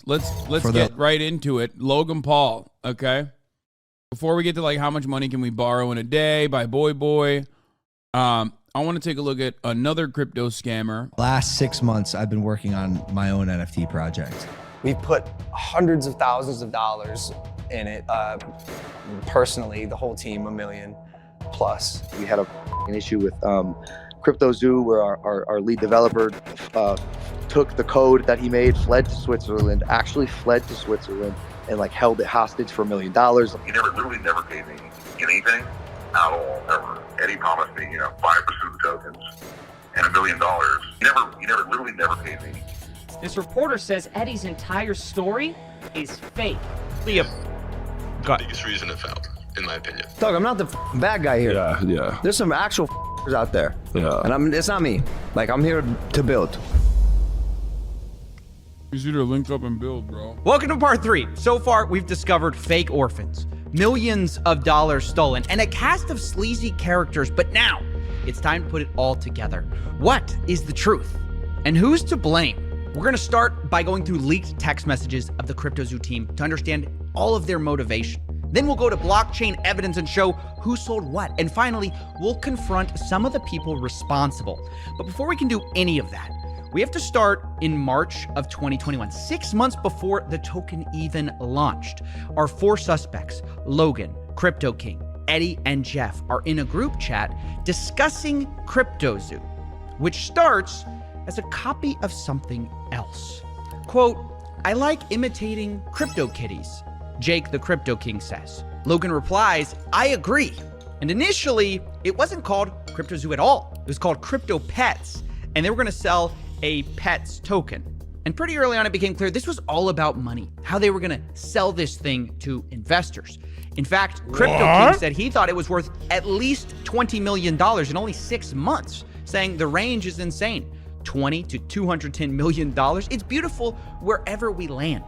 questions. Let's get right into it. Logan Paul, okay? Before we get to like how much money can we borrow in a day by Boy, I want to take a look at another crypto scammer. Last 6 months, I've been working on my own NFT project. We've put hundreds of thousands of dollars in it. Personally, the whole team, $1 million plus. We had an issue with CryptoZoo where our lead developer took the code that he made, fled to Switzerland, and like held it hostage for $1 million. He literally never paid me anything at all, ever. Eddie promised me, 5% of the tokens and $1 million. He literally never paid me. This reporter says Eddie's entire story is fake. The biggest reason it failed, in my opinion. Doug, I'm not the bad guy here. Yeah. There's some actual out there. Yeah. And it's not me. Like, I'm here to build. Easy to link up and build, bro. Welcome to part 3. So far, we've discovered fake orphans, millions of dollars stolen, and a cast of sleazy characters. But now, it's time to put it all together. What is the truth? And who's to blame? We're going to start by going through leaked text messages of the CryptoZoo team to understand all of their motivation. Then we'll go to blockchain evidence and show who sold what. And finally, we'll confront some of the people responsible. But before we can do any of that, we have to start in March of 2021, 6 months before the token even launched. Our 4 suspects, Logan, Crypto King, Eddie, and Jeff, are in a group chat discussing CryptoZoo, which starts as a copy of something else. Quote, "I like imitating crypto kitties," Jake the Crypto King says. Logan replies, "I agree." And initially, it wasn't called CryptoZoo at all. It was called Crypto Pets, and they were gonna sell a Pets token. And pretty early on, it became clear this was all about money, how they were gonna sell this thing to investors. In fact, Crypto King said he thought it was worth at least $20 million in only 6 months, saying the range is insane. $20 to $210 million. It's beautiful wherever we land.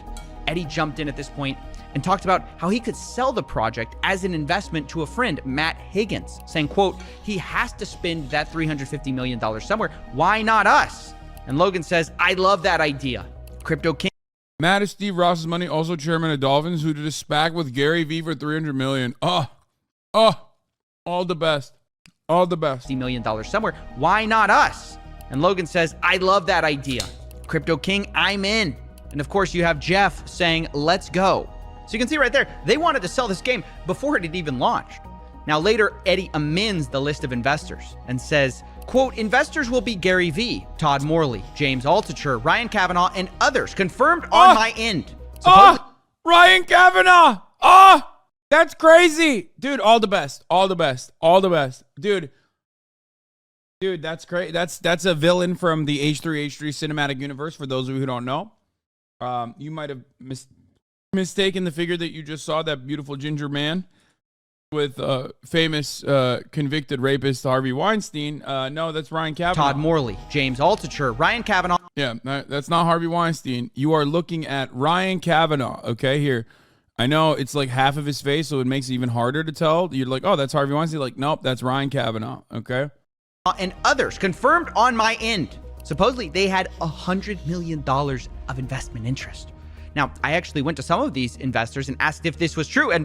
Eddie jumped in at this point and talked about how he could sell the project as an investment to a friend, Matt Higgins, saying, quote, "He has to spend that $350 million somewhere. Why not us?" And Logan says, "I love that idea." Crypto King. Matt is Steve Ross's money, also chairman of Dolphins, who did a SPAC with Gary Vee for $300 million. All the best. All the best. $50 million somewhere. Why not us? And Logan says, "I love that idea." Crypto King, "I'm in." And of course, you have Jeff saying, "Let's go." So you can see right there, they wanted to sell this game before it had even launched. Now later, Eddie amends the list of investors and says, quote, "Investors will be Gary Vee, Todd Morley, James Altucher, Ryan Kavanaugh, and others confirmed on my end." Ryan Kavanaugh. That's crazy. Dude, all the best. All the best. All the best. Dude, that's great. That's a villain from the H3 cinematic universe, for those of you who don't know. You might have mistaken the figure that you just saw, that beautiful ginger man with famous convicted rapist Harvey Weinstein. No, that's Ryan Kavanaugh. Todd Morley, James Altucher, Ryan Kavanaugh. Yeah, that's not Harvey Weinstein. You are looking at Ryan Kavanaugh, okay? Here, I know it's like half of his face, so it makes it even harder to tell. You're like, oh, that's Harvey Weinstein. Like, nope, that's Ryan Kavanaugh, okay? And others confirmed on my end. Supposedly, they had $100 million of investment interest. Now, I actually went to some of these investors and asked if this was true, and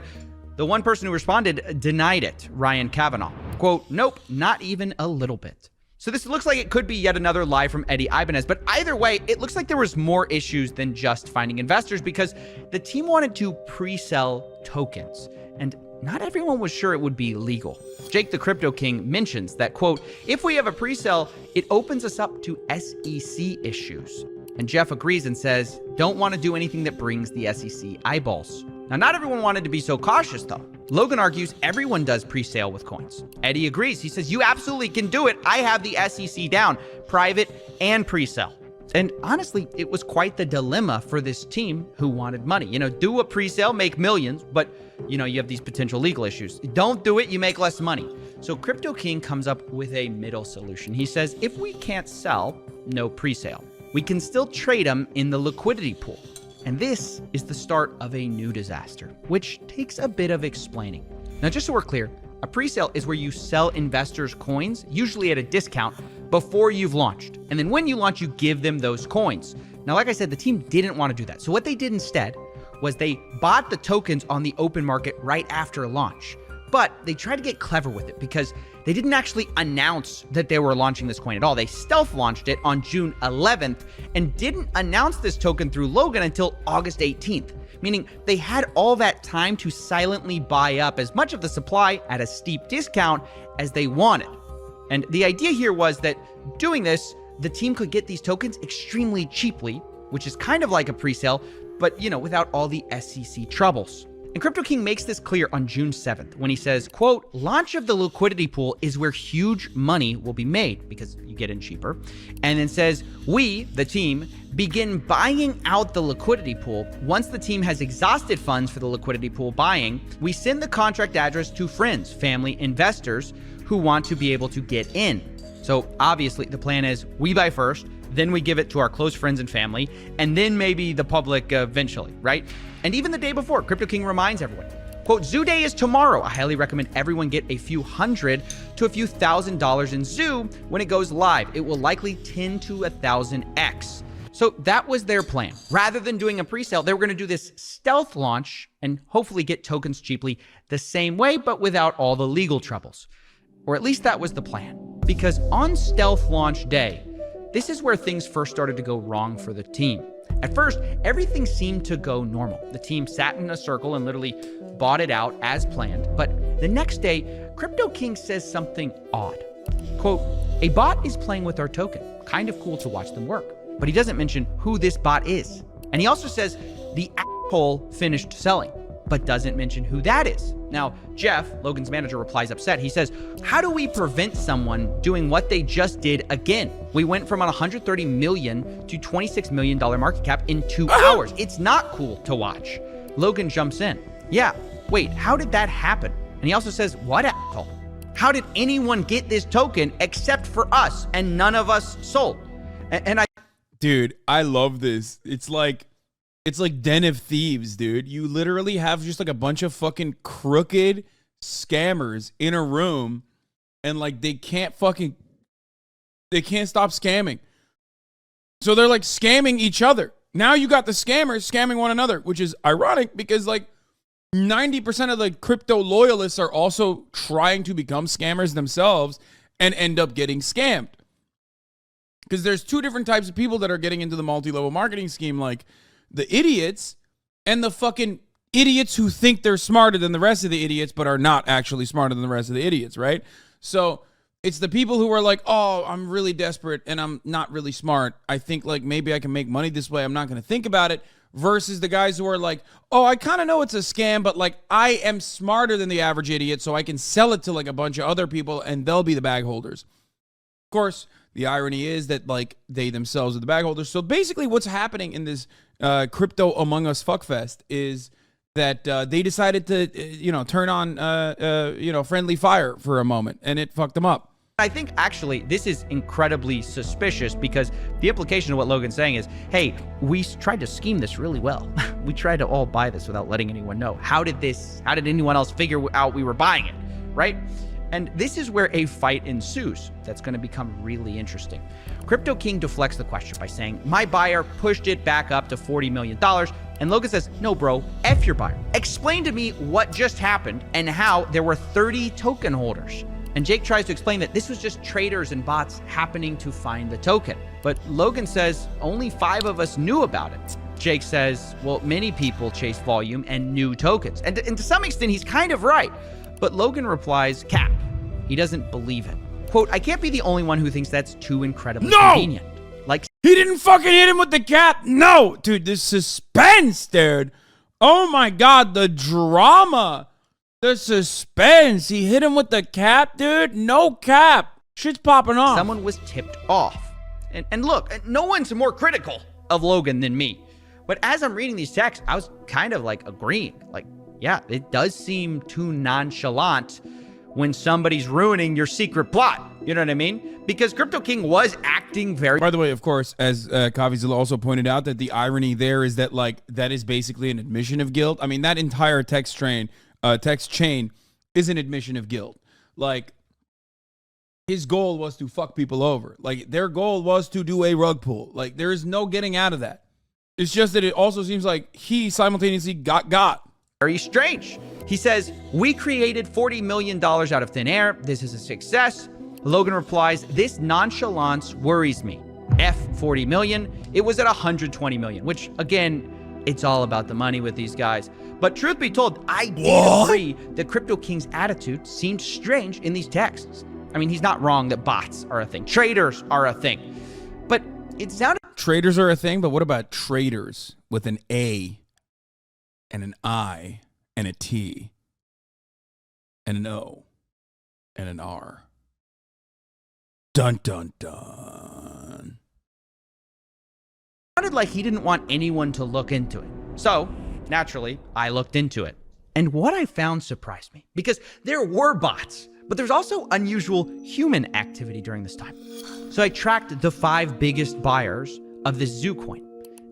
the one person who responded denied it, Ryan Kavanaugh. Quote, "Nope, not even a little bit." So this looks like it could be yet another lie from Eddie Ibanez, but either way, it looks like there was more issues than just finding investors, because the team wanted to pre-sell tokens, and not everyone was sure it would be legal. Jake the Crypto King mentions that, quote, "If we have a pre-sale, it opens us up to SEC issues." And Jeff agrees and says, "Don't want to do anything that brings the SEC eyeballs." Now, not everyone wanted to be so cautious, though. Logan argues everyone does pre-sale with coins. Eddie agrees. He says, "You absolutely can do it. I have the SEC down, private and pre-sale." And honestly, it was quite the dilemma for this team who wanted money. Do a pre-sale, make millions, but, you have these potential legal issues. Don't do it, you make less money. So Crypto King comes up with a middle solution. He says, if we can't sell, no pre-sale. We can still trade them in the liquidity pool. And this is the start of a new disaster, which takes a bit of explaining. Now, just so we're clear, a pre-sale is where you sell investors coins, usually at a discount, before you've launched. And then when you launch, you give them those coins. Now, like I said, the team didn't want to do that. So what they did instead was they bought the tokens on the open market right after launch. But they tried to get clever with it because they didn't actually announce that they were launching this coin at all. They stealth launched it on June 11th and didn't announce this token through Logan until August 18th, meaning they had all that time to silently buy up as much of the supply at a steep discount as they wanted. And the idea here was that doing this, the team could get these tokens extremely cheaply, which is kind of like a pre-sale, but without all the SEC troubles. And Crypto King makes this clear on June 7th when he says, quote, launch of the liquidity pool is where huge money will be made because you get in cheaper. And then says, we, the team, begin buying out the liquidity pool. Once the team has exhausted funds for the liquidity pool buying, we send the contract address to friends, family, investors who want to be able to get in. So obviously the plan is we buy first, then we give it to our close friends and family, and then maybe the public eventually, right? And even the day before, Crypto King reminds everyone, quote, Zoo Day is tomorrow. I highly recommend everyone get a few $100 to a few $1,000 in Zoo when it goes live. It will likely 10 to 1,000x. So that was their plan. Rather than doing a pre-sale, they were going to do this stealth launch and hopefully get tokens cheaply the same way, but without all the legal troubles. Or at least that was the plan. Because on stealth launch day, this is where things first started to go wrong for the team. At first, everything seemed to go normal. The team sat in a circle and literally bought it out as planned. But the next day, Crypto King says something odd. Quote, a bot is playing with our token. Kind of cool to watch them work. But he doesn't mention who this bot is. And he also says the asshole finished selling, but doesn't mention who that is. Now, Jeff, Logan's manager, replies upset. He says, how do we prevent someone doing what they just did again? We went from a $130 million to $26 million market cap in 2 hours. It's not cool to watch. Logan jumps in. Yeah, wait, how did that happen? And he also says, what asshole? How did anyone get this token except for us and none of us sold? Dude, I love this. It's like Den of Thieves, dude. You literally have just like a bunch of fucking crooked scammers in a room and like they can't stop scamming. So they're like scamming each other. Now you got the scammers scamming one another, which is ironic because like 90% of the crypto loyalists are also trying to become scammers themselves and end up getting scammed. Because there's two different types of people that are getting into the multi-level marketing scheme, like the idiots and the fucking idiots who think they're smarter than the rest of the idiots but are not actually smarter than the rest of the idiots, right? So it's the people who are like, oh, I'm really desperate and I'm not really smart. I think like maybe I can make money this way. I'm not going to think about it. Versus the guys who are like, oh, I kind of know it's a scam, but like I am smarter than the average idiot, so I can sell it to like a bunch of other people and they'll be the bag holders. Of course, the irony is that like they themselves are the bag holders. So basically what's happening in this crypto Among Us fuckfest is that they decided to, turn on, friendly fire for a moment and it fucked them up. I think actually this is incredibly suspicious because the implication of what Logan's saying is, hey, we tried to scheme this really well. We tried to all buy this without letting anyone know. How did anyone else figure out we were buying it, right? And this is where a fight ensues that's going to become really interesting. Crypto King deflects the question by saying, my buyer pushed it back up to $40 million. And Logan says, no, bro, F your buyer. Explain to me what just happened and how there were 30 token holders. And Jake tries to explain that this was just traders and bots happening to find the token. But Logan says only 5 of us knew about it. Jake says, well, many people chase volume and new tokens. And to some extent, he's kind of right. But Logan replies, cap. He doesn't believe it. Quote, I can't be the only one who thinks that's too incredibly convenient. Like, he didn't fucking hit him with the cap. No, dude, this suspense, dude. Oh my God, the drama. The suspense. He hit him with the cap, dude. No cap. Shit's popping off. Someone was tipped off. And look, no one's more critical of Logan than me. But as I'm reading these texts, I was kind of like agreeing. Like, yeah, it does seem too nonchalant when somebody's ruining your secret plot. You know what I mean? Because Crypto King was acting very... By the way, of course, as Coffeezilla also pointed out, that the irony there is that, like, that is basically an admission of guilt. I mean, that entire text chain is an admission of guilt. Like, his goal was to fuck people over. Like, their goal was to do a rug pull. Like, there is no getting out of that. It's just that it also seems like he simultaneously got. Very strange. He says, we created $40 million out of thin air. This is a success. Logan replies, this nonchalance worries me. F 40 million. It was at 120 million, which again, it's all about the money with these guys. But truth be told, I did agree that Crypto King's attitude seemed strange in these texts. I mean, he's not wrong that bots are a thing. Traders are a thing. But it sounded... Traders are a thing, but what about traders with an A and an I and a T and an O and an R? Dun, dun, dun. Sounded like he didn't want anyone to look into it. So, naturally, I looked into it. And what I found surprised me, because there were bots, but there's also unusual human activity during this time. So I tracked the 5 biggest buyers of this zoo coin.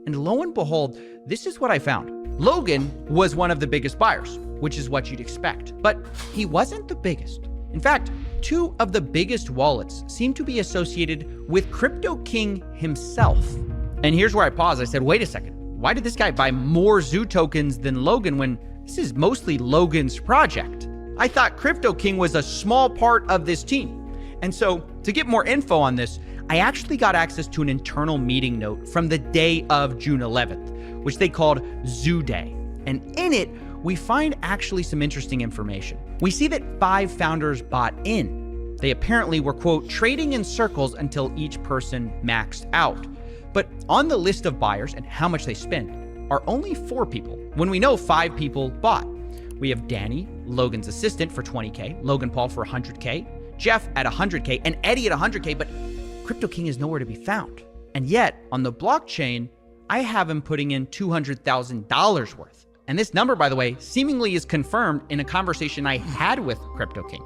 And lo and behold, this is what I found. Logan was one of the biggest buyers, which is what you'd expect. But he wasn't the biggest. In fact, 2 of the biggest wallets seem to be associated with Crypto King himself. And here's where I paused. I said, wait a second. Why did this guy buy more zoo tokens than Logan when this is mostly Logan's project? I thought Crypto King was a small part of this team. And so to get more info on this, I actually got access to an internal meeting note from the day of June 11th, which they called Zoo Day. And in it, we find actually some interesting information. We see that 5 founders bought in. They apparently were, quote, trading in circles until each person maxed out. But on the list of buyers and how much they spend are only 4 people, when we know 5 people bought. We have Danny, Logan's assistant, for 20K, Logan Paul for 100K, Jeff at 100K, and Eddie at 100K, but Crypto King is nowhere to be found. And yet, on the blockchain, I have him putting in $200,000 worth. And this number, by the way, seemingly is confirmed in a conversation I had with Crypto King,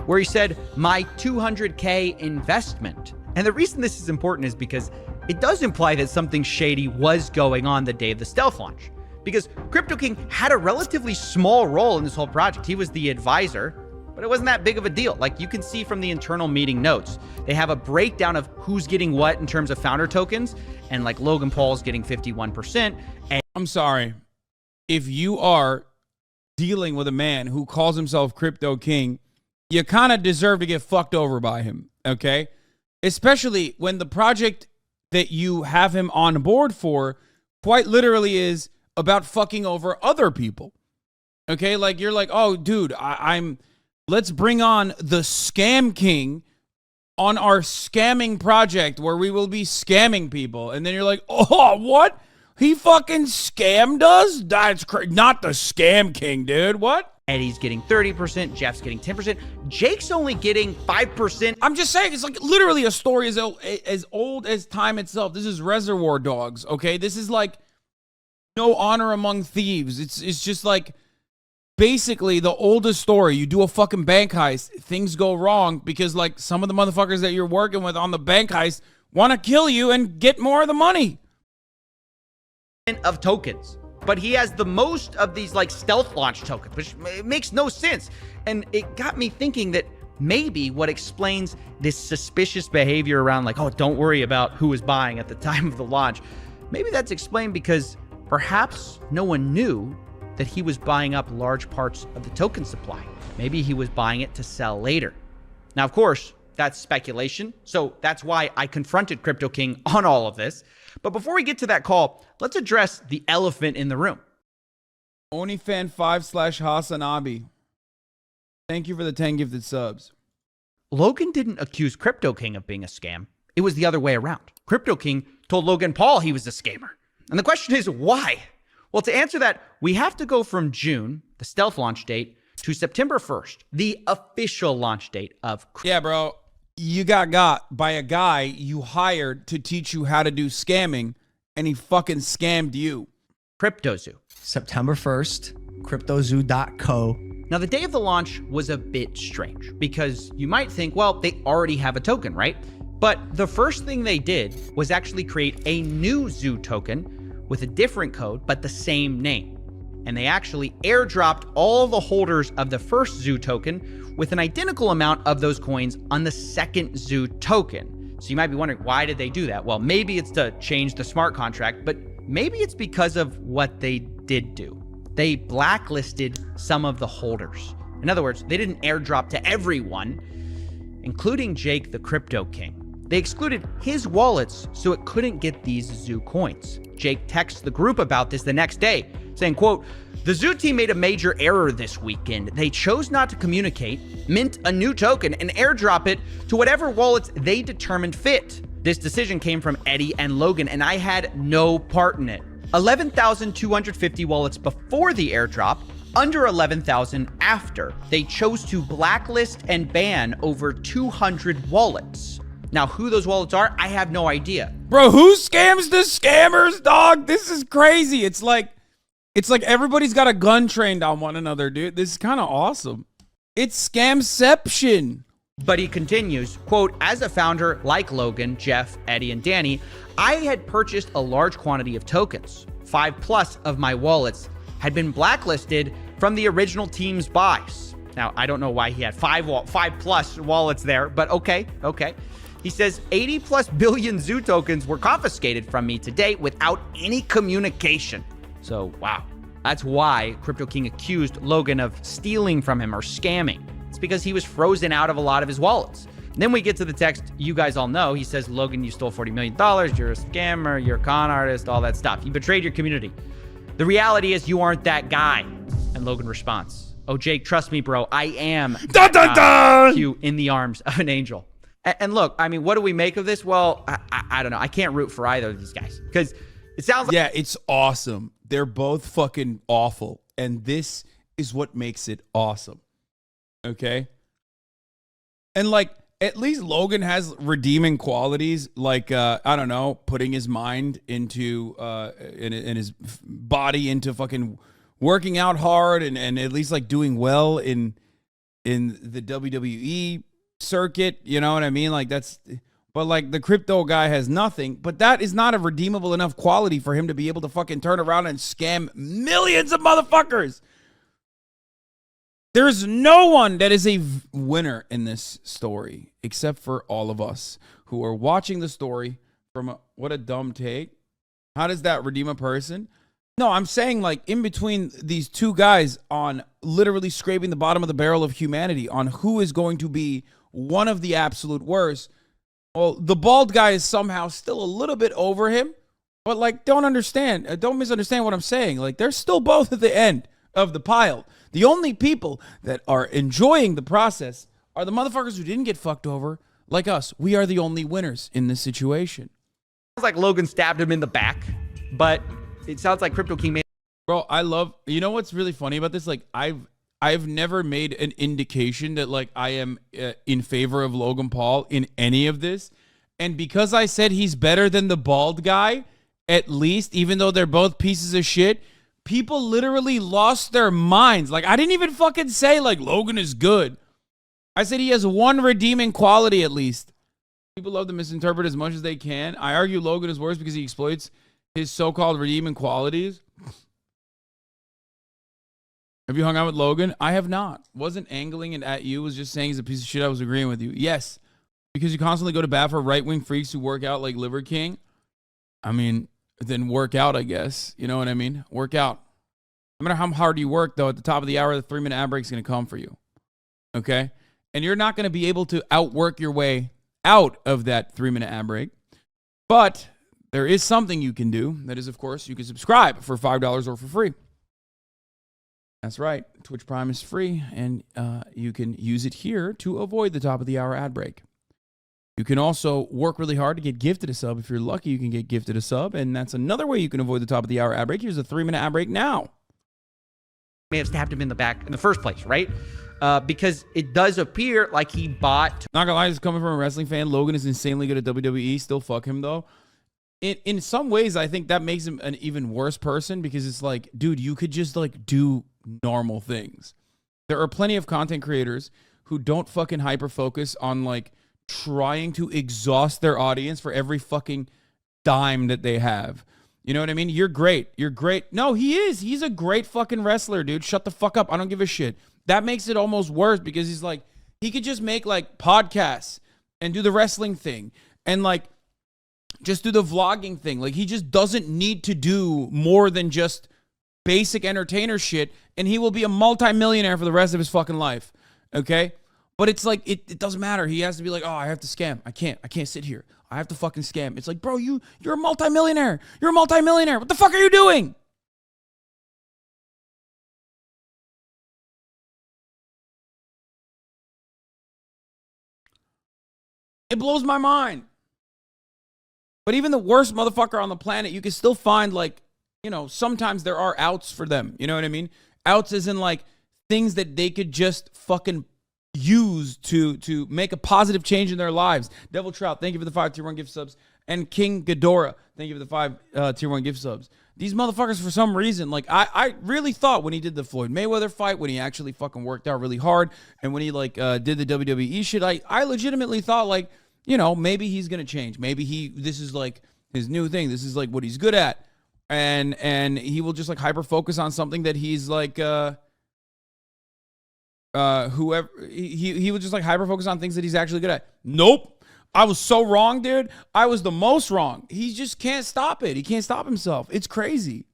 where he said, my 200K investment. And the reason this is important is because it does imply that something shady was going on the day of the stealth launch. Because Crypto King had a relatively small role in this whole project. He was the advisor, but it wasn't that big of a deal. Like you can see from the internal meeting notes, they have a breakdown of who's getting what in terms of founder tokens. And like Logan Paul's getting 51%. And I'm sorry. If you are dealing with a man who calls himself Crypto King, you kind of deserve to get fucked over by him, okay? Especially when the project that you have him on board for quite literally is about fucking over other people. Okay, like you're like, oh, dude, let's bring on the Scam King on our scamming project where we will be scamming people. And then you're like, oh, what? He fucking scammed us? That's not the Scam King, dude. What? Eddie's getting 30%, Jeff's getting 10%, Jake's only getting 5%. I'm just saying, it's like literally a story as old as time itself. This is Reservoir Dogs, okay? This is like no honor among thieves. It's just like basically the oldest story. You do a fucking bank heist, things go wrong because like some of the motherfuckers that you're working with on the bank heist want to kill you and get more of the money. Of tokens. But he has the most of these like stealth launch tokens, which makes no sense. And it got me thinking that maybe what explains this suspicious behavior around like, oh, don't worry about who is buying at the time of the launch. Maybe that's explained because perhaps no one knew that he was buying up large parts of the token supply. Maybe he was buying it to sell later. Now, of course, that's speculation. So that's why I confronted Crypto King on all of this. But before we get to that call, let's address the elephant in the room. OnlyFan 5/Hasanabi. Thank you for the 10 gifted subs. Logan didn't accuse Crypto King of being a scam. It was the other way around. Crypto King told Logan Paul he was a scammer. And the question is, why? Well, to answer that, we have to go from June, the stealth launch date, to September 1st, the official launch date of... Yeah, bro. You got by a guy you hired to teach you how to do scamming, and he fucking scammed you. CryptoZoo. September 1st, cryptozoo.co. Now, the day of the launch was a bit strange because you might think, well, they already have a token, right? But the first thing they did was actually create a new zoo token with a different code, but the same name. and they actually airdropped all the holders of the first zoo token with an identical amount of those coins on the second zoo token. So you might be wondering, why did they do that? Well, maybe it's to change the smart contract, but maybe it's because of what they did do. They blacklisted some of the holders. In other words, they didn't airdrop to everyone, including Jake the Crypto King. They excluded his wallets so it couldn't get these zoo coins. Jake texts the group about this the next day, saying, quote, "The zoo team made a major error this weekend. They chose not to communicate, mint a new token, and airdrop it to whatever wallets they determined fit. This decision came from Eddie and Logan, and I had no part in it. 11,250 wallets before the airdrop, under 11,000 after. They chose to blacklist and ban over 200 wallets. Now, who those wallets are, I have no idea. Bro, who scams the scammers, dog? This is crazy. It's like everybody's got a gun trained on one another, dude. This is kind of awesome. It's scamception. But he continues, quote, "As a founder like Logan, Jeff, Eddie, and Danny, I had purchased a large quantity of tokens. 5+ of my wallets had been blacklisted from the original team's buys." Now, I don't know why he had 5+ wallets there, but okay. He says 80+ billion zoo tokens were confiscated from me to date without any communication. So, wow. That's why Crypto King accused Logan of stealing from him or scamming. It's because he was frozen out of a lot of his wallets. And then we get to the text you guys all know. He says, "Logan, you stole $40 million. You're a scammer. You're a con artist, all that stuff. You betrayed your community. The reality is you aren't that guy." And Logan responds, "Oh, Jake, trust me, bro. I am Dun, dun, dun! you in the arms of an angel." And look, I mean, what do we make of this? Well, I don't know. I can't root for either of these guys because it sounds like... Yeah, it's awesome. They're both fucking awful. And this is what makes it awesome. Okay? And like, at least Logan has redeeming qualities, like, I don't know, putting his mind into, and his body into fucking working out hard and at least like doing well in the WWE circuit, you know what I mean? Like but like the crypto guy has nothing, but that is not a redeemable enough quality for him to be able to fucking turn around and scam millions of motherfuckers. There's no one that is a winner in this story except for all of us who are watching the story from what a dumb take. How does that redeem a person? No, I'm saying like in between these two guys on literally scraping the bottom of the barrel of humanity on who is going to be one of the absolute worst. Well, the bald guy is somehow still a little bit over him, but like don't misunderstand what I'm saying. Like they're still both at the end of the pile. The only people that are enjoying the process are the motherfuckers who didn't get fucked over like us. We are the only winners in this situation. Sounds like Logan stabbed him in the back, but it sounds like Crypto King made... Bro, you know what's really funny about this? Like I've never made an indication that like I am in favor of Logan Paul in any of this. And because I said he's better than the bald guy, at least, even though they're both pieces of shit, people literally lost their minds. Like I didn't even fucking say like Logan is good. I said he has one redeeming quality at least. People love to misinterpret as much as they can. I argue Logan is worse because he exploits his so-called redeeming qualities. Have you hung out with Logan? I have not. Wasn't angling it at you. Was just saying he's a piece of shit. I was agreeing with you. Yes, because you constantly go to bat for right-wing freaks who work out like Liver King. I mean, then work out, I guess. You know what I mean? Work out. No matter how hard you work, though, at the top of the hour, the 3-minute ad break is going to come for you. Okay? And you're not going to be able to outwork your way out of that 3-minute ad break. But there is something you can do. That is, of course, you can subscribe for $5 or for free. That's right. Twitch Prime is free, and you can use it here to avoid the top of the hour ad break. You can also work really hard to get gifted a sub. If you're lucky, you can get gifted a sub, and that's another way you can avoid the top of the hour ad break. Here's a 3-minute ad break now. May have stabbed him in the back in the first place, right? Because it does appear like he bought... Not gonna lie, this is coming from a wrestling fan. Logan is insanely good at WWE. Still fuck him, though. In some ways, I think that makes him an even worse person because it's like, dude, you could just like do normal things. There are plenty of content creators who don't fucking hyper focus on like trying to exhaust their audience for every fucking dime that they have. You know what I mean? You're great. You're great. No, he is. He's a great fucking wrestler, dude. Shut the fuck up. I don't give a shit. That makes it almost worse because he's like, he could just make like podcasts and do the wrestling thing and like just do the vlogging thing. Like he just doesn't need to do more than just basic entertainer shit, and he will be a multimillionaire for the rest of his fucking life. Okay? But it's like, it doesn't matter. He has to be like, oh, I have to scam. I can't sit here. I have to fucking scam. It's like, bro, you're a multimillionaire. You're a multimillionaire. What the fuck are you doing? It blows my mind. But even the worst motherfucker on the planet, you can still find like, you know, sometimes there are outs for them. You know what I mean? Outs as in like things that they could just fucking use to make a positive change in their lives. Devil Trout, thank you for the 5 tier 1 gift subs. And King Ghidorah, thank you for the 5 tier 1 gift subs. These motherfuckers, for some reason, like I really thought when he did the Floyd Mayweather fight, when he actually fucking worked out really hard, and when he like did the WWE shit, I legitimately thought like, you know, maybe he's gonna change. Maybe this is like his new thing. This is like what he's good at. And he will just like hyper focus on something that he's like whoever he would just like hyper focus on things that he's actually good at. Nope. I was so wrong, dude. I was the most wrong. He just can't stop it. He can't stop himself. It's crazy.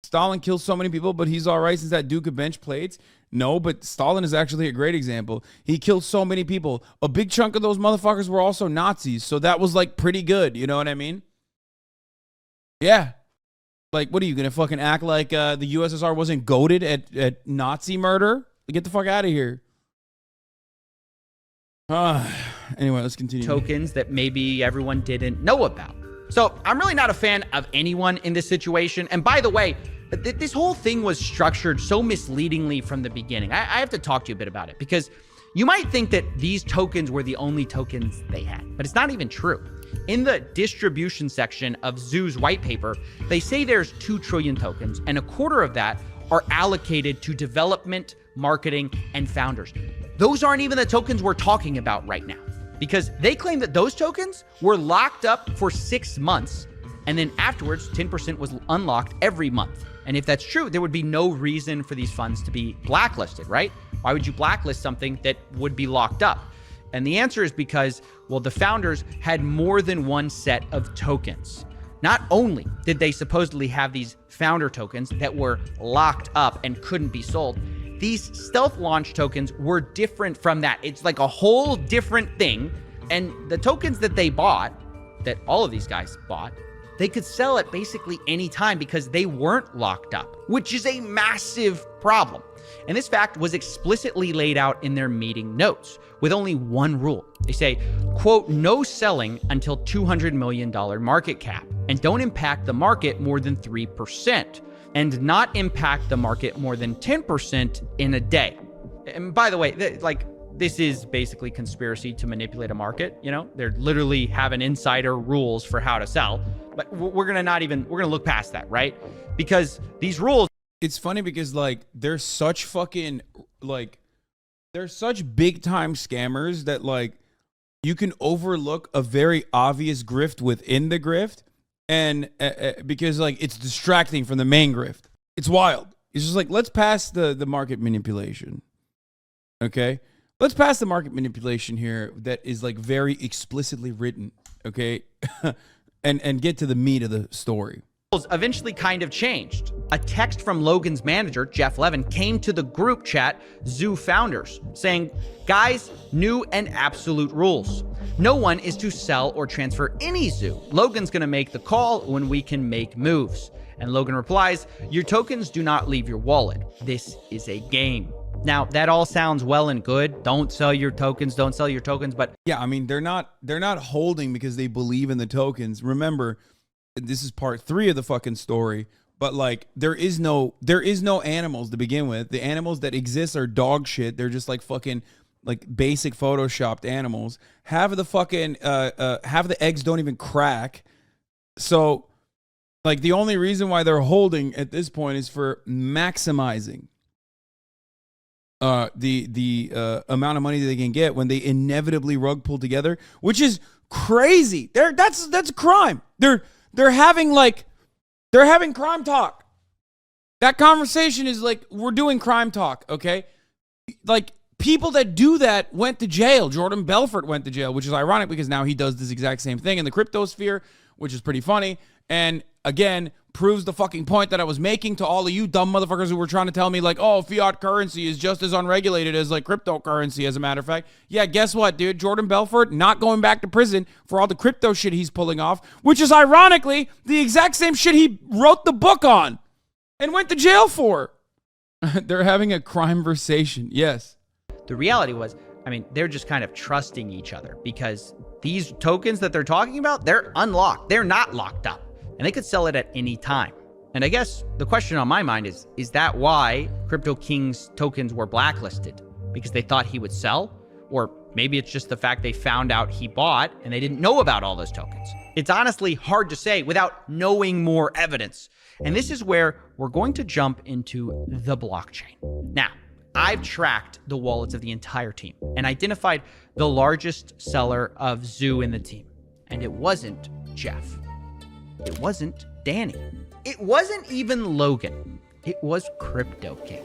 Stalin kills so many people, but he's all right since that Duke of bench plates. No, but Stalin is actually a great example. He killed so many people. A big chunk of those motherfuckers were also Nazis, so that was like pretty good. You know what I mean? Yeah. Like, what are you going to fucking act like the USSR wasn't goated at Nazi murder? Get the fuck out of here. Anyway, let's continue. Tokens that maybe everyone didn't know about. So I'm really not a fan of anyone in this situation. And by the way, this whole thing was structured so misleadingly from the beginning. I have to talk to you a bit about it because you might think that these tokens were the only tokens they had, but it's not even true. In the distribution section of Zoo's white paper, they say there's 2 trillion tokens, and a quarter of that are allocated to development, marketing, and founders. Those aren't even the tokens we're talking about right now, because they claim that those tokens were locked up for 6 months, and then afterwards, 10% was unlocked every month. And if that's true, there would be no reason for these funds to be blacklisted, right? Why would you blacklist something that would be locked up? And the answer is because, well, the founders had more than one set of tokens. Not only did they supposedly have these founder tokens that were locked up and couldn't be sold, these stealth launch tokens were different from that. It's like a whole different thing. And the tokens that they bought, that all of these guys bought, they could sell at basically any time because they weren't locked up, which is a massive problem. And this fact was explicitly laid out in their meeting notes with only one rule. They say, quote, no selling until $200 million market cap, and don't impact the market more than 3%, and not impact the market more than 10% in a day. And by the way, this is basically conspiracy to manipulate a market. You know, they're literally having insider rules for how to sell, but we're gonna look past that, right? Because these rules. It's funny because like they're such fucking like they're such big time scammers that like you can overlook a very obvious grift within the grift, and because like it's distracting from the main grift. It's wild. It's just like, let's pass the market manipulation. Okay, let's pass the market manipulation here that is like very explicitly written. Okay, and get to the meat of the story. Eventually kind of changed. A text from Logan's manager, Jeff Levin, came to the group chat, Zoo Founders, saying, guys, new and absolute rules. No one is to sell or transfer any zoo. Logan's gonna make the call when we can make moves. And Logan replies, your tokens do not leave your wallet. This is a game. Now, that all sounds well and good. Don't sell your tokens, but yeah, I mean, they're not holding because they believe in the tokens. Remember, this is part 3 of the fucking story, but like there is no animals to begin with. The animals that exist are dog shit. They're just like fucking like basic photoshopped animals. Half of the fucking half of the eggs don't even crack. So like the only reason why they're holding at this point is for maximizing the amount of money that they can get when they inevitably rug pull together, which is crazy. That's a crime. They're having like They're having crime talk. That conversation is like, we're doing crime talk, okay? Like, people that do that went to jail. Jordan Belfort went to jail, which is ironic because now he does this exact same thing in the crypto sphere, which is pretty funny. And again, proves the fucking point that I was making to all of you dumb motherfuckers who were trying to tell me, like, oh, fiat currency is just as unregulated as, like, cryptocurrency, as a matter of fact. Yeah, guess what, dude? Jordan Belfort not going back to prison for all the crypto shit he's pulling off, which is ironically the exact same shit he wrote the book on and went to jail for. They're having a crime conversation. Yes. The reality was, I mean, they're just kind of trusting each other because these tokens that they're talking about, they're unlocked. They're not locked up. And they could sell it at any time. And I guess the question on my mind is that why Crypto King's tokens were blacklisted? Because they thought he would sell? Or maybe it's just the fact they found out he bought and they didn't know about all those tokens. It's honestly hard to say without knowing more evidence. And this is where we're going to jump into the blockchain. Now, I've tracked the wallets of the entire team and identified the largest seller of Zoo in the team. And it wasn't Jeff. It wasn't Danny. It wasn't even Logan. It was Crypto King.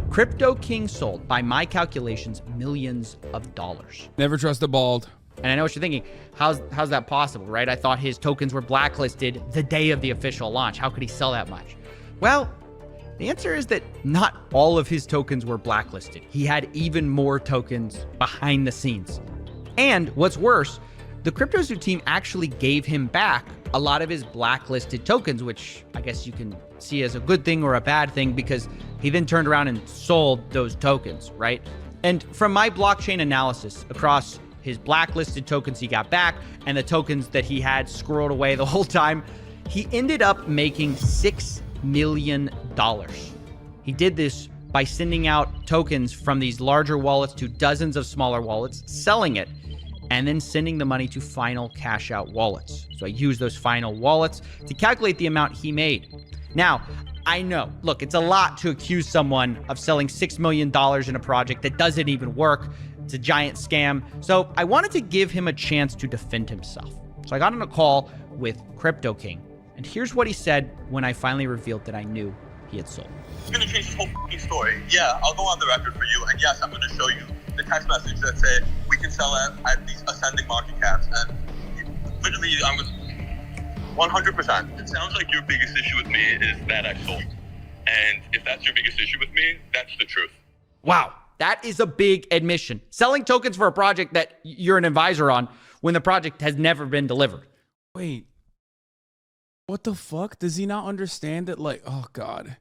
Crypto King sold, by my calculations, millions of dollars. Never trust a bald. And I know what you're thinking. How's that possible, right? I thought his tokens were blacklisted the day of the official launch. How could he sell that much? Well, the answer is that not all of his tokens were blacklisted. He had even more tokens behind the scenes. And what's worse, the CryptoZoo team actually gave him back a lot of his blacklisted tokens, which I guess you can see as a good thing or a bad thing because he then turned around and sold those tokens, right? And from my blockchain analysis across his blacklisted tokens he got back and the tokens that he had squirreled away the whole time, he ended up making $6 million. He did this by sending out tokens from these larger wallets to dozens of smaller wallets, selling it, and then sending the money to final cash out wallets. So I used those final wallets to calculate the amount he made. Now, I know, look, it's a lot to accuse someone of selling $6 million in a project that doesn't even work. It's a giant scam. So I wanted to give him a chance to defend himself. So I got on a call with Crypto King. And here's what he said when I finally revealed that I knew he had sold. It's going to change this whole fucking story. Yeah, I'll go on the record for you. And yes, I'm going to show you the text message that say we can sell at these ascending market caps. And literally, I'm 100%. It sounds like your biggest issue with me is that I sold. And if that's your biggest issue with me, that's the truth. Wow, that is a big admission. Selling tokens for a project that you're an advisor on when the project has never been delivered. Wait, what the fuck? Does he not understand that? Like, oh God.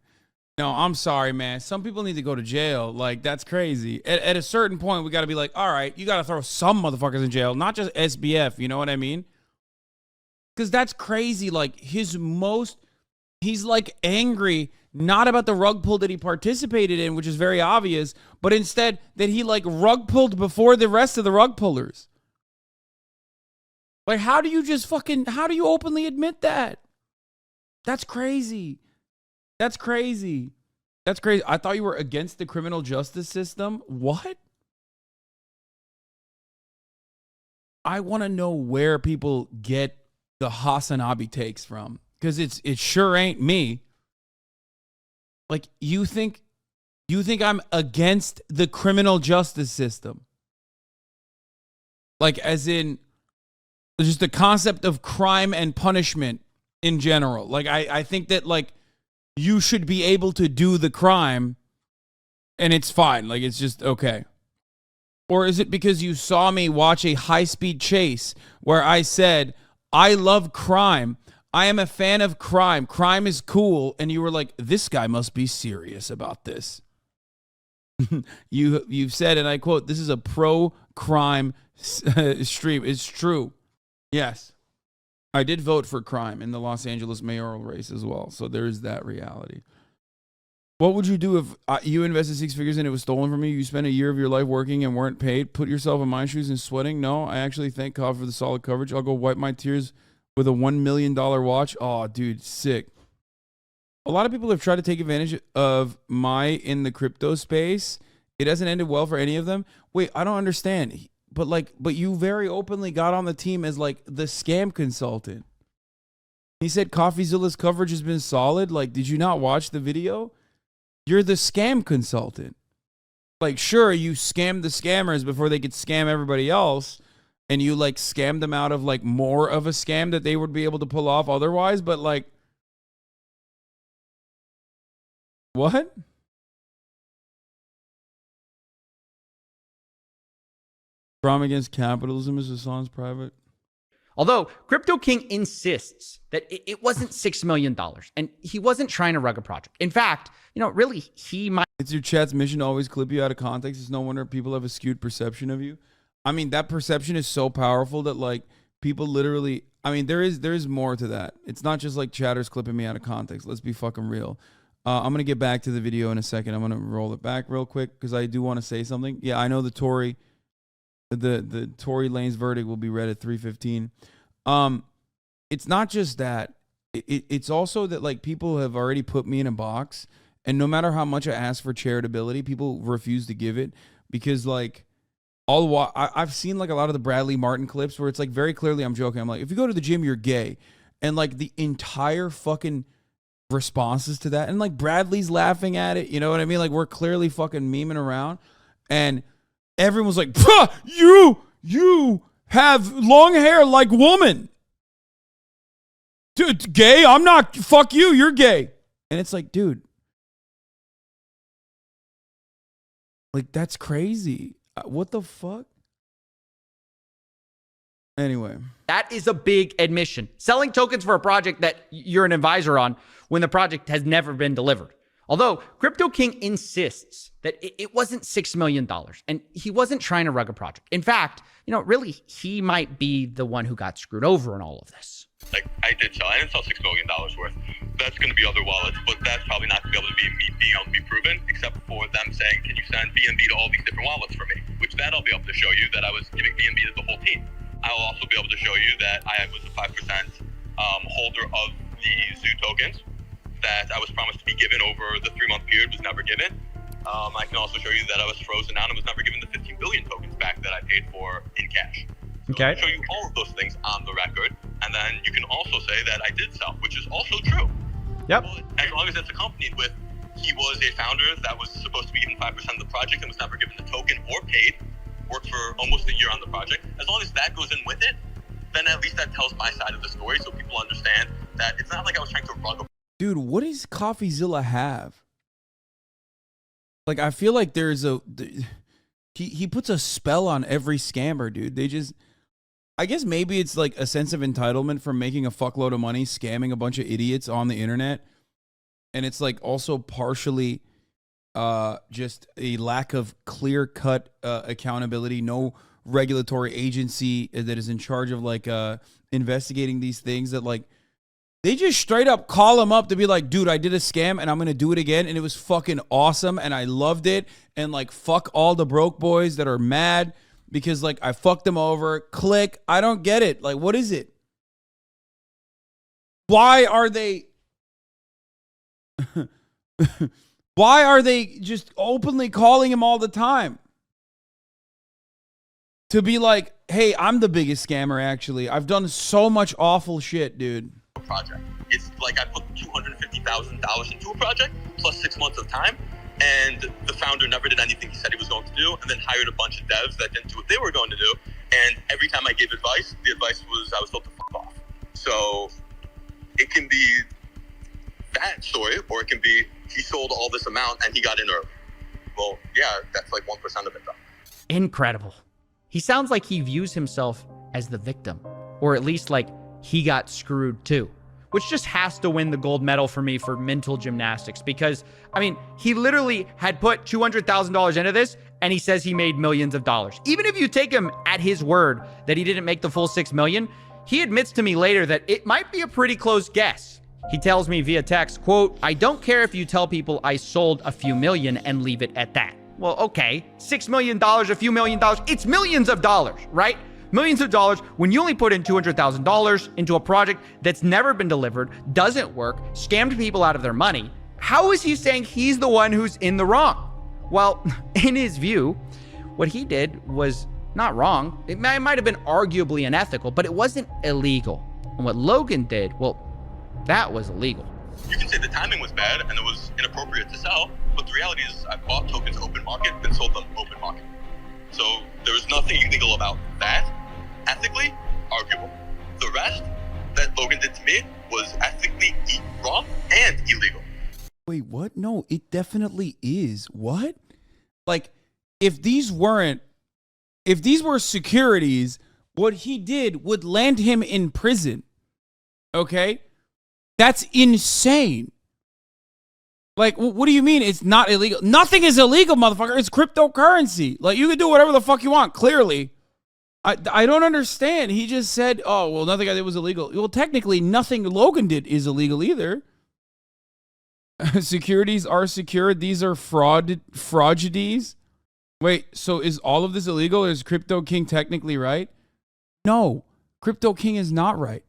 No, I'm sorry, man. Some people need to go to jail. Like, that's crazy. At a certain point, we got to be like, all right, you got to throw some motherfuckers in jail, not just SBF. You know what I mean? Because that's crazy. Like, he's like angry, not about the rug pull that he participated in, which is very obvious, but instead that he like rug pulled before the rest of the rug pullers. Like, how do you openly admit that? That's crazy. That's crazy. That's crazy. I thought you were against the criminal justice system. What? I want to know where people get the Hasanabi takes from, because it sure ain't me. Like, you think I'm against the criminal justice system? Like, as in just the concept of crime and punishment in general. Like, I think that, like, you should be able to do the crime and it's fine. Like, it's just okay. Or is it because you saw me watch a high-speed chase where I said, I love crime. I am a fan of crime. Crime is cool. And you were like, this guy must be serious about this. You've said, and I quote, this is a pro-crime stream. It's true. Yes. I did vote for crime in the Los Angeles mayoral race as well. So there's that reality. What would you do if you invested 6 figures and it was stolen from you? You spent a year of your life working and weren't paid. Put yourself in my shoes and sweating? No, I actually thank God for the solid coverage. I'll go wipe my tears with a $1 million watch. Oh, dude, sick. A lot of people have tried to take advantage of my in the crypto space. It hasn't ended well for any of them. Wait, I don't understand. But you very openly got on the team as like the scam consultant. He said Coffeezilla's coverage has been solid. Like, did you not watch the video? You're the scam consultant. Like, sure, you scammed the scammers before they could scam everybody else, and you like scammed them out of like more of a scam that they would be able to pull off otherwise, but like, what? Crime against capitalism is Hasan's private. Although Crypto King insists that it wasn't $6 million and he wasn't trying to rug a project. In fact, you know, really, he might. It's your chat's mission to always clip you out of context. It's no wonder people have a skewed perception of you. I mean, that perception is so powerful that like people literally, I mean, there is more to that. It's not just like chatters clipping me out of context. Let's be fucking real. I'm going to get back to the video in a second. I'm going to roll it back real quick because I do want to say something. Yeah, I know the Tory Lanez verdict will be read at 3:15. It's not just that. It's also that like people have already put me in a box, and no matter how much I ask for charitability, people refuse to give it because like I've seen like a lot of the Bradley Martin clips where it's like very clearly I'm joking. I'm like, if you go to the gym, you're gay, and like the entire fucking responses to that, and like Bradley's laughing at it. You know what I mean? Like we're clearly fucking memeing around, and everyone's like, you have long hair like woman. Dude, gay? I'm not. Fuck you. You're gay. And it's like, dude. Like, that's crazy. What the fuck? Anyway. That is a big admission. Selling tokens for a project that you're an advisor on when the project has never been delivered. Although Crypto King insists that it wasn't $6 million and he wasn't trying to rug a project. In fact, you know, really, he might be the one who got screwed over in all of this. Like, I didn't sell $6 million worth. That's going to be other wallets, but that's probably not going to be able to be me being able to be proven, except for them saying, can you send BNB to all these different wallets for me? Which that I'll be able to show you that I was giving BNB to the whole team. I'll also be able to show you that I was a 5% holder of the Zoo tokens that I was promised to be given over the 3-month period was never given. I can also show you that I was frozen out and was never given the 15 billion tokens back that I paid for in cash. So Okay. I'll show you all of those things on the record, and then you can also say that I did sell, which is also true. Yep. But as long as it's accompanied with he was a founder that was supposed to be given 5% of the project and was never given the token or paid, worked for almost a year on the project, as long as that goes in with it, then at least that tells my side of the story so people understand that it's not like I was trying to rug a. Dude, what does Coffeezilla have? Like, I feel like there's he puts a spell on every scammer, dude. They just, I guess maybe it's like a sense of entitlement from making a fuckload of money, scamming a bunch of idiots on the internet. And it's like also partially just a lack of clear-cut accountability, no regulatory agency that is in charge of like investigating these things that like, they just straight up call him up to be like, dude, I did a scam and I'm going to do it again. And it was fucking awesome. And I loved it. And like, fuck all the broke boys that are mad because like I fucked them over. Click. I don't get it. Like, what is it? Why are they just openly calling him all the time? To be like, hey, I'm the biggest scammer, actually. I've done so much awful shit, dude. Project. It's like I put $250,000 into a project plus 6 months of time, and the founder never did anything he said he was going to do, and then hired a bunch of devs that didn't do what they were going to do. And every time I gave advice, the advice was I was told to fuck off. So it can be that story, or it can be he sold all this amount and he got in early. Well, yeah, that's like 1% of it though. Incredible. He sounds like he views himself as the victim, or at least like he got screwed too, which just has to win the gold medal for me for mental gymnastics. Because, I mean, he literally had put $200,000 into this and he says he made millions of dollars. Even if you take him at his word that he didn't make the full 6 million, he admits to me later that it might be a pretty close guess. He tells me via text, quote, I don't care if you tell people I sold a few million and leave it at that. Well, okay, $6 million, a few $1 million, it's millions of dollars, right? Millions of dollars when you only put in $200,000 into a project that's never been delivered, doesn't work, scammed people out of their money. How is he saying he's the one who's in the wrong? Well, in his view, what he did was not wrong. It might have been arguably unethical, but it wasn't illegal. And what Logan did, well, That was illegal. You can say the timing was bad and it was inappropriate to sell, but the reality is I bought tokens open market and sold them open market. So there was nothing illegal about that. Ethically, arguable. The rest that Logan did to me was ethically wrong and illegal. Wait, what? No, it definitely is. What? Like, if these were securities, what he did would land him in prison. Okay? That's insane. Like, what do you mean it's not illegal? Nothing is illegal, motherfucker. It's cryptocurrency. Like, you can do whatever the fuck you want, clearly. I don't understand. He just said, oh, well, nothing I did was illegal. Well, technically, nothing Logan did is illegal either. Securities are secured. These are fraudities. Wait, so is all of this illegal? Is Crypto King technically right? No, Crypto King is not right.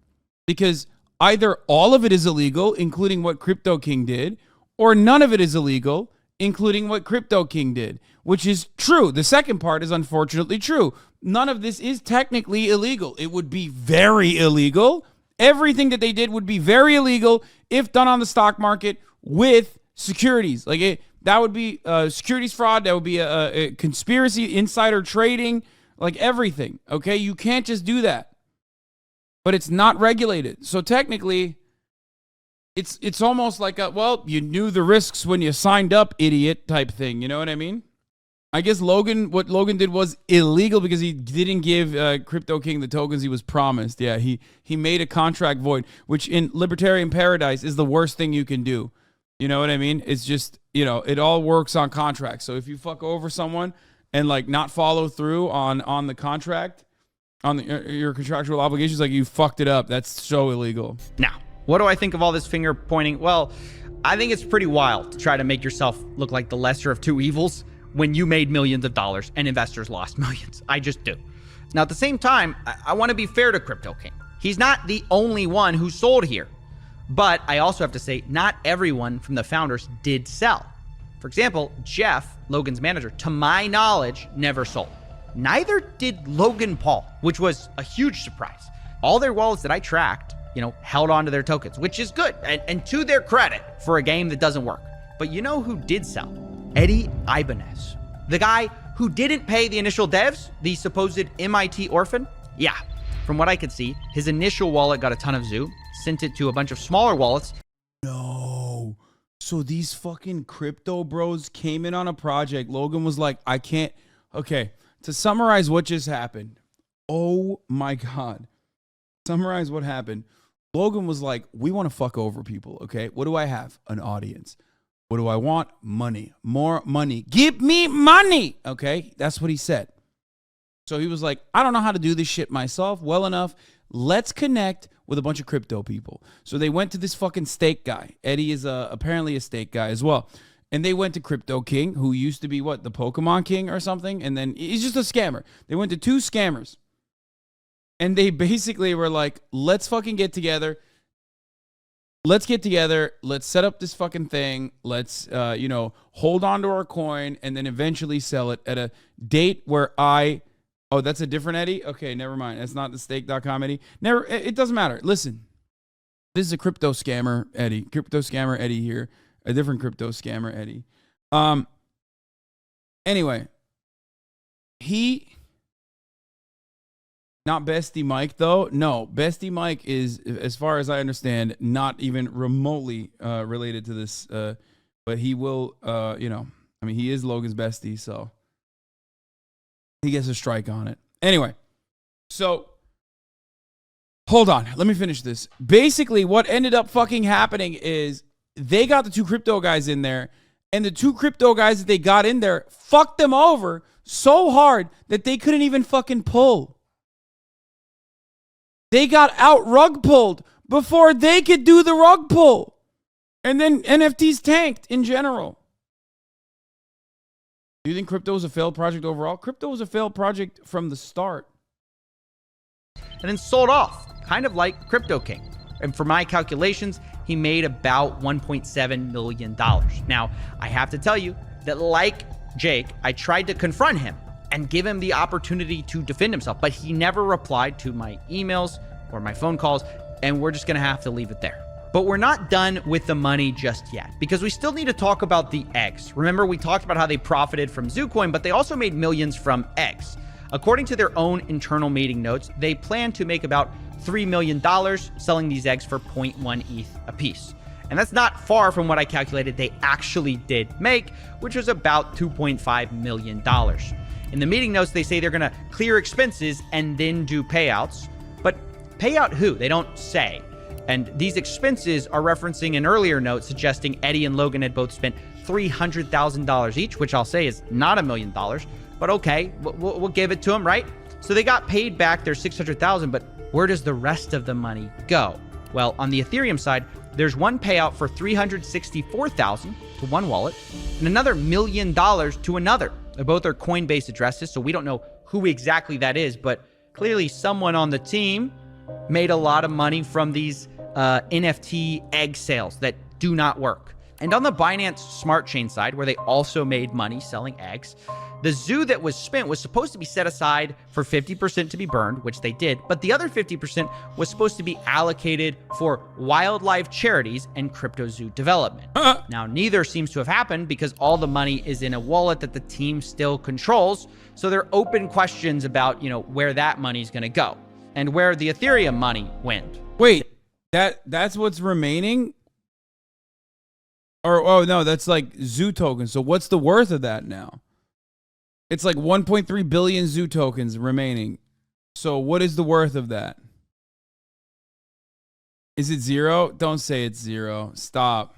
Because either all of it is illegal, including what Crypto King did, or none of it is illegal, including what Crypto King did, which is true. The second part is unfortunately true. None of this is technically illegal. It would be very illegal. Everything that they did would be very illegal if done on the stock market with securities. Like that would be securities fraud. That would be a conspiracy, insider trading, like everything. Okay, you can't just do that. But it's not regulated. So technically, it's almost like a, well, you knew the risks when you signed up, idiot type thing. You know what I mean? I guess what Logan did was illegal because he didn't give Crypto King the tokens he was promised. Yeah, he made a contract void, which in libertarian paradise is the worst thing you can do. You know what I mean? It's just, it all works on contracts. So if you fuck over someone and like not follow through on the contract, on your contractual obligations, like you fucked it up. That's so illegal. Now, what do I think of all this finger pointing? Well, I think it's pretty wild to try to make yourself look like the lesser of two evils when you made millions of dollars and investors lost millions. I just do. Now, at the same time, I want to be fair to Crypto King. He's not the only one who sold here. But I also have to say, not everyone from the founders did sell. For example, Jeff, Logan's manager, to my knowledge, never sold. Neither did Logan Paul, which was a huge surprise. All their wallets that I tracked, held on to their tokens, which is good, and to their credit for a game that doesn't work. But you know who did sell? Eddie Ibanez, the guy who didn't pay the initial devs, the supposed MIT orphan. Yeah, from what I could see, his initial wallet got a ton of zoo, sent it to a bunch of smaller wallets. No. So these fucking crypto bros came in on a project. Logan was like, I can't. Okay, to summarize what just happened. Oh my God. Summarize what happened. Logan was like, we want to fuck over people, okay? What do I have? An audience. What do I want? Money. More money. Give me money, okay? That's what he said. So he was like, I don't know how to do this shit myself well enough. Let's connect with a bunch of crypto people. So they went to this fucking stake guy. Eddie is apparently a stake guy as well. And they went to Crypto King, who used to be what? The Pokemon King or something? And then he's just a scammer. They went to two scammers. And they basically were like, let's fucking get together. Let's get together. Let's set up this fucking thing. Let's, hold on to our coin and then eventually sell it at a date where oh, that's a different Eddie? Okay, never mind. That's not the stake.com Eddie. It doesn't matter. Listen, this is a crypto scammer Eddie. Crypto scammer Eddie here. A different crypto scammer Eddie. Anyway, not Bestie Mike, though. No, Bestie Mike is, as far as I understand, not even remotely related to this. But he will, he is Logan's bestie, so he gets a strike on it. Anyway, so hold on. Let me finish this. Basically, what ended up fucking happening is they got the two crypto guys in there, and the two crypto guys that they got in there fucked them over so hard that they couldn't even fucking pull. They got out rug pulled before they could do the rug pull. And then NFTs tanked in general. Do you think crypto was a failed project overall? Crypto was a failed project from the start. And then sold off, kind of like Crypto King. And for my calculations, he made about $1.7 million. Now, I have to tell you that like Jake, I tried to confront him and give him the opportunity to defend himself, but he never replied to my emails or my phone calls, and we're just gonna have to leave it there. But we're not done with the money just yet, because we still need to talk about the eggs. Remember, we talked about how they profited from ZooCoin, but they also made millions from eggs. According to their own internal meeting notes, they plan to make about $3 million selling these eggs for 0.1 ETH a piece. And that's not far from what I calculated they actually did make, which was about $2.5 million. In the meeting notes, they say they're going to clear expenses and then do payouts. But pay out who? They don't say. And these expenses are referencing an earlier note suggesting Eddie and Logan had both spent $300,000 each, which I'll say is not $1 million. But okay, we'll give it to them, right? So they got paid back their $600,000, but where does the rest of the money go? Well, on the Ethereum side, there's one payout for $364,000 to one wallet and another $1 million to another. Both are Coinbase addresses, so we don't know who exactly that is, but clearly someone on the team made a lot of money from these NFT egg sales that do not work. And on the Binance Smart Chain side, where they also made money selling eggs, the zoo that was spent was supposed to be set aside for 50% to be burned, which they did, but the other 50% was supposed to be allocated for wildlife charities and crypto zoo development. Now, neither seems to have happened because all the money is in a wallet that the team still controls, so there are open questions about, where that money's going to go and where the Ethereum money went. Wait, that's what's remaining? Or, oh no, that's like zoo tokens. So what's the worth of that now? It's like 1.3 billion zoo tokens remaining. So what is the worth of that? Is it zero? Don't say it's zero. Stop.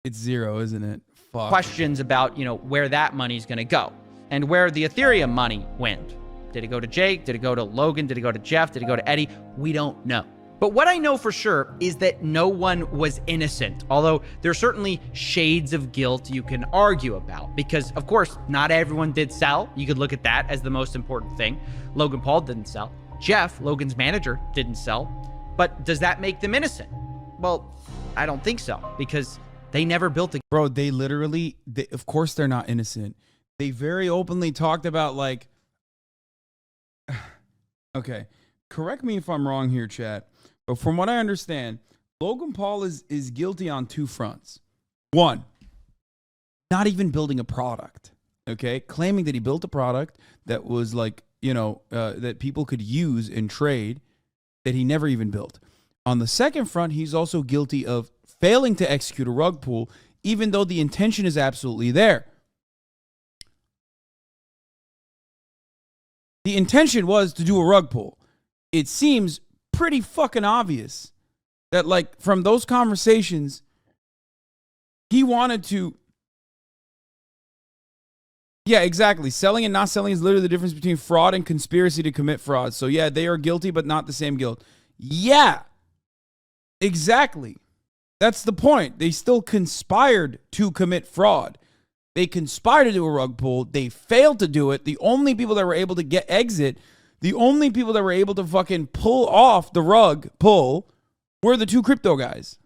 It's zero, isn't it? Fuck. Questions about, where that money's going to go and where the Ethereum money went. Did it go to Jake? Did it go to Logan? Did it go to Jeff? Did it go to Eddie? We don't know. But what I know for sure is that no one was innocent, although there are certainly shades of guilt you can argue about, because of course, not everyone did sell. You could look at that as the most important thing. Logan Paul didn't sell. Jeff, Logan's manager, didn't sell. But does that make them innocent? Well, I don't think so, because they never built a... Bro, they literally, of course they're not innocent. They very openly talked about like... Okay, correct me if I'm wrong here, chat. But from what I understand, Logan Paul is guilty on two fronts. One, not even building a product, okay? Claiming that he built a product that was like, that people could use and trade that he never even built. On the second front, he's also guilty of failing to execute a rug pull, even though the intention is absolutely there. The intention was to do a rug pull. It seems pretty fucking obvious that, like, from those conversations, he wanted to... Yeah, exactly. Selling and not selling is literally the difference between fraud and conspiracy to commit fraud. So, yeah, they are guilty, but not the same guilt. Yeah, exactly. That's the point. They still conspired to commit fraud. They conspired to do a rug pull. They failed to do it. The only people that were able to get exit... The only people that were able to fucking pull off the rug pull were the two crypto guys.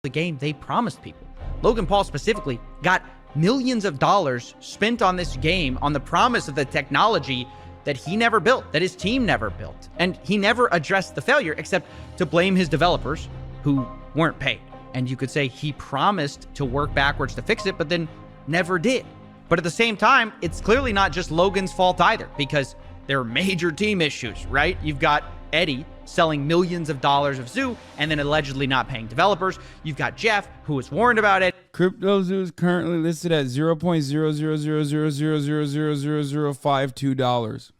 The game they promised people. Logan Paul specifically got millions of dollars spent on this game on the promise of the technology that he never built, that his team never built. And he never addressed the failure except to blame his developers who weren't paid. And you could say he promised to work backwards to fix it, but then never did. But at the same time, it's clearly not just Logan's fault either, because there are major team issues, right? You've got Eddie selling millions of dollars of Zoo and then allegedly not paying developers. You've got Jeff, who was warned about it. Crypto Zoo is currently listed at $0.00000000052.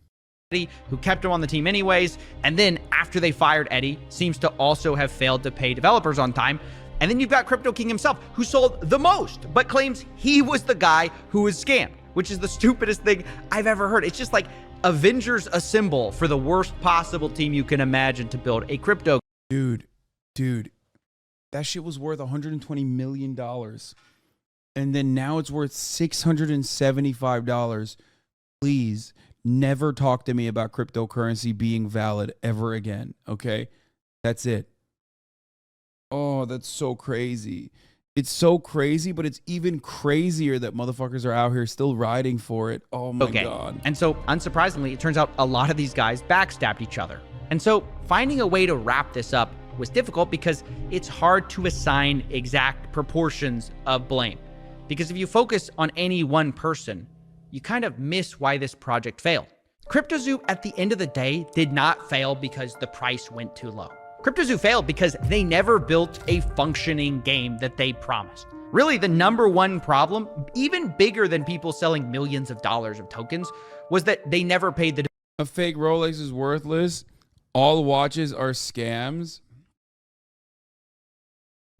Eddie, who kept him on the team anyways, and then after they fired Eddie, seems to also have failed to pay developers on time. And then you've got Crypto King himself, who sold the most, but claims he was the guy who was scammed, which is the stupidest thing I've ever heard. It's just like Avengers Assemble for the worst possible team you can imagine to build a crypto. Dude, that shit was worth $120 million. And then now it's worth $675. Please never talk to me about cryptocurrency being valid ever again, okay? That's it. Oh, that's so crazy. It's so crazy, but it's even crazier that motherfuckers are out here still riding for it. Oh my God. And so, unsurprisingly, it turns out a lot of these guys backstabbed each other. And so, finding a way to wrap this up was difficult because it's hard to assign exact proportions of blame. Because if you focus on any one person, you kind of miss why this project failed. CryptoZoo, at the end of the day, did not fail because the price went too low. CryptoZoo failed because they never built a functioning game that they promised. Really, the number one problem, even bigger than people selling millions of dollars of tokens, was that they never paid the... A fake Rolex is worthless. All watches are scams.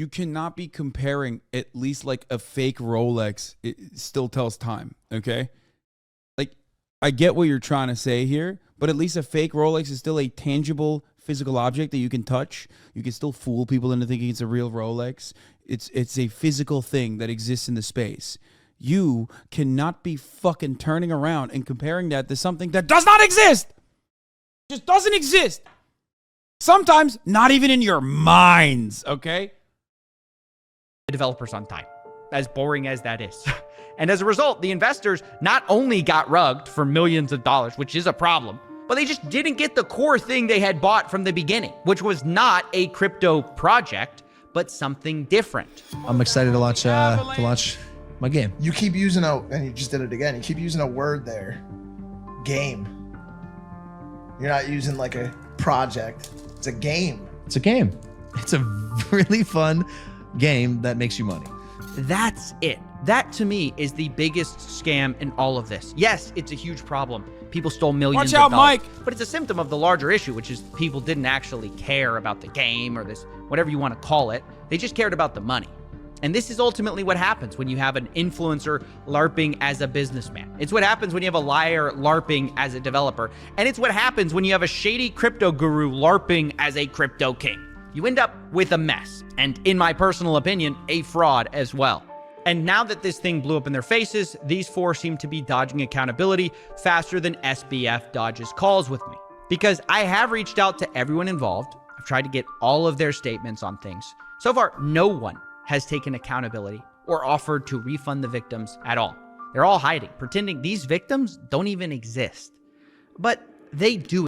You cannot be comparing at least like a fake Rolex. It still tells time, okay? Like, I get what you're trying to say here, but at least a fake Rolex is still a tangible physical object that you can touch. You can still fool people into thinking it's a real Rolex. It's a physical thing that exists in the space. You cannot be fucking turning around and comparing that to something that does not exist. Just doesn't exist. Sometimes not even in your minds, okay? Developers on time, as boring as that is. And as a result, the investors not only got rugged for millions of dollars, which is a problem, but they just didn't get the core thing they had bought from the beginning, which was not a crypto project, but something different. I'm excited to launch my game. You keep using and you just did it again. You keep using a word there, game. You're not using like a project. It's a game. It's a game. It's a really fun game that makes you money. That's it. That to me is the biggest scam in all of this. Yes, it's a huge problem. People stole millions Watch out, of dollars. Mike. But it's a symptom of the larger issue, which is people didn't actually care about the game or this, whatever you want to call it. They just cared about the money. And this is ultimately what happens when you have an influencer LARPing as a businessman. It's what happens when you have a liar LARPing as a developer. And it's what happens when you have a shady crypto guru LARPing as a crypto king. You end up with a mess. And in my personal opinion, a fraud as well. And now that this thing blew up in their faces, these four seem to be dodging accountability faster than SBF dodges calls with me. Because I have reached out to everyone involved. I've tried to get all of their statements on things. So far, no one has taken accountability or offered to refund the victims at all. They're all hiding, pretending these victims don't even exist. But they do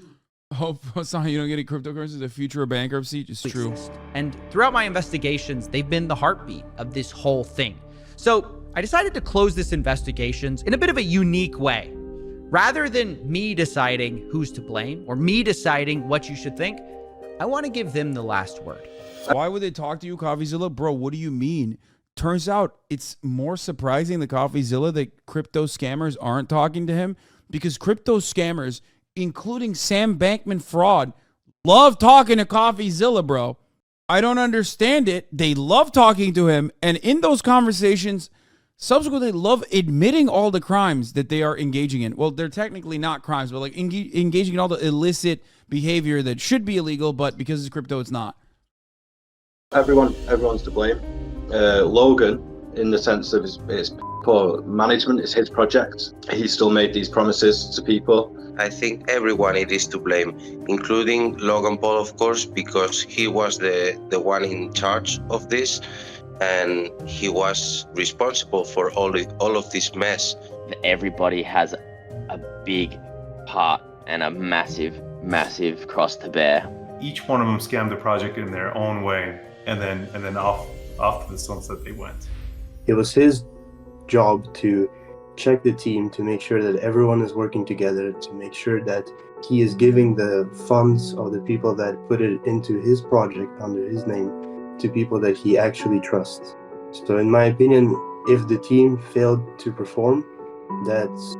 Hope that's not how you don't get any cryptocurrency. The future of bankruptcy is true. And throughout my investigations, they've been the heartbeat of this whole thing. So I decided to close this investigations in a bit of a unique way. Rather than me deciding who's to blame or me deciding what you should think, I want to give them the last word. Why would they talk to you, Coffeezilla? Bro, what do you mean? Turns out it's more surprising to Coffeezilla that crypto scammers aren't talking to him, because crypto scammers, including Sam Bankman fraud, love talking to Coffeezilla, bro. I don't understand it. They love talking to him, and in those conversations, subsequently love admitting all the crimes that they are engaging in. Well, they're technically not crimes, but like engaging in all the illicit behavior that should be illegal, but because it's crypto, it's not. Everyone's to blame. Logan, in the sense of his poor management, is his project. He still made these promises to people. I think everyone it is to blame, including Logan Paul, of course, because he was the one in charge of this, and he was responsible for all of this mess. Everybody has a big part and a massive cross to bear. Each one of them scammed the project in their own way, and then off to the sunset they went. It was his job to check the team, to make sure that everyone is working together, to make sure that he is giving the funds of the people that put it into his project under his name to people that he actually trusts. So in my opinion, if the team failed to perform, that's...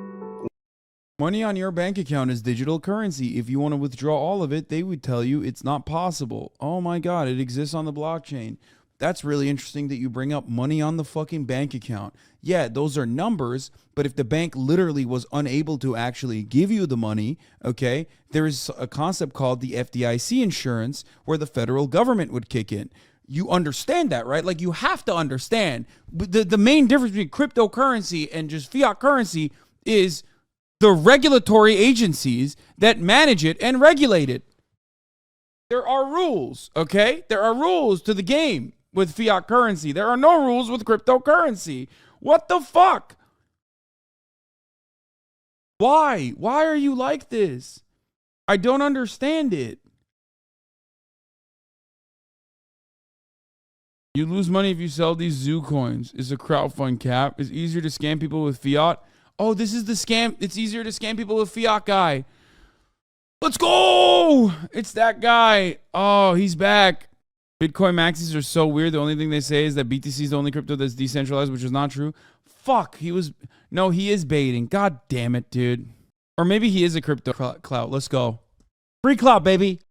Money on your bank account is digital currency. If you want to withdraw all of it, they would tell you it's not possible. Oh my God, it exists on the blockchain. That's really interesting that you bring up money on the fucking bank account. Yeah, those are numbers, but if the bank literally was unable to actually give you the money, okay, there is a concept called the FDIC insurance where the federal government would kick in. You understand that, right? Like, you have to understand. The main difference between cryptocurrency and just fiat currency is the regulatory agencies that manage it and regulate it. There are rules, okay? There are rules to the game with fiat currency. There are no rules with cryptocurrency. What the fuck? Why? Why are you like this? I don't understand it. You lose money if you sell these zoo coins. Is a crowdfund cap. It's easier to scam people with fiat. Oh, this is the scam. It's easier to scam people with fiat guy. Let's go. It's that guy. Oh, he's back. Bitcoin maxis are so weird. The only thing they say is that BTC is the only crypto that's decentralized, which is not true. Fuck. He is baiting. God damn it, dude. Or maybe he is a crypto clout. Let's go. Free clout, baby.